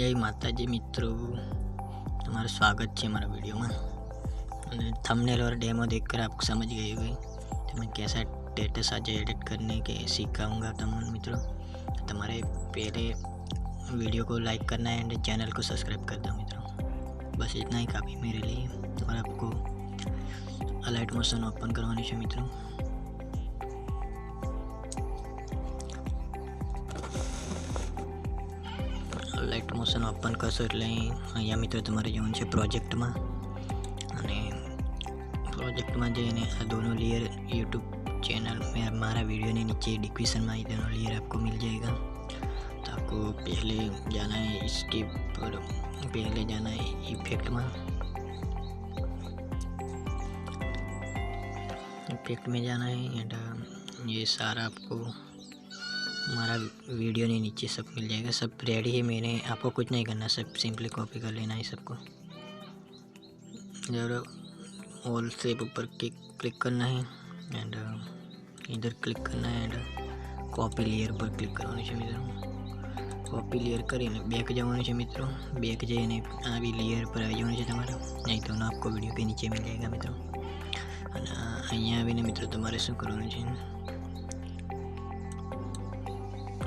जय माताजी मित्रों, तुम्हारा स्वागत है हमारा वीडियो में। थंबनेल और डेमो देखकर आपको समझ गए होंगे तो मैं कैसा स्टेटस आज एडिट करने के सिखाऊंगा तमाम मित्रों। तुम्हारे पहले वीडियो को लाइक करना है एंड चैनल को सब्सक्राइब कर दो मित्रों। बस इतना ही काफ़ी मेरे लिए। और आपको अलाइट मोशन ओपन करवानी है मित्रों। लाइट मोशन ओपन करशो એટલે અહીંયા મિત્રો તમારે જવાનું છે પ્રોજેક્ટમાં અને પ્રોજેક્ટમાં જઈને આ दोनों लेयर यूट्यूब चैनल में हमारा वीडियो ने नीचे डिस्क्रिप्शन में दोनों लेयर आपको मिल जाएगा। तो आपको पहले जाना है स्किप और पहले जाना है इफेक्ट में जाना है एंड ये सारा आपको हमारा वीडियो ने नीचे सब मिल जाएगा। सब रेडी है, मैंने आपको कुछ नहीं करना, सब सिंपली कॉपी कर लेना है सबको। जब ऑल से ऊपर क्लिक करना है एंड इधर क्लिक करना है एंड कॉपी लेयर पर क्लिक करवानी है मित्रों। कॉपी लेयर करीने बैक जवानी है मित्रों। बैक जाइए आ भी लेयर पर आई जानी है तमारे, नहीं तो ना आपको वीडियो के नीचे मिल जाएगा मित्रों। अँ आवीने मित्रों तमारे शू करवानुं छे,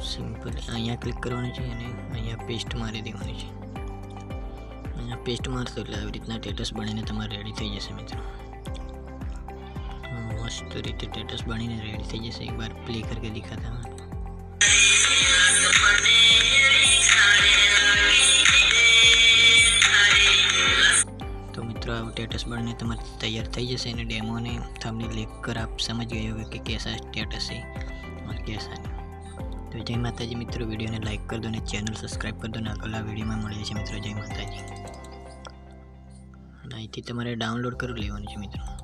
सिंपल अँ क्लिक करवानी है अँ पेस्ट मारी देवानी है। अँ पेस्ट मारशो एटले आवी रीतना स्टेटस बनीने तमारे रेडी थई जशे मित्रों। मस्त रीते स्टेटस बनीने रेडी थई जशे। एक बार प्ले करके दिखाता हूँ। तो मित्रों आ स्टेटस बनीने तमारे तैयार थई जशे ने डेमो ने थंबनेल देखकर आप समझ गए होंगे कि कैसा स्टेटस है और कैसा नहीं। तो जय माताजी मित्रों, वीडियो ने लाइक कर दो ने चैनल सब्सक्राइब कर दो ने अगला वीडियो में मळीए छे मित्रों। जय माताजी। અહીંથી તમારે ડાઉનલોડ કરી લેવાની છે મિત્રો।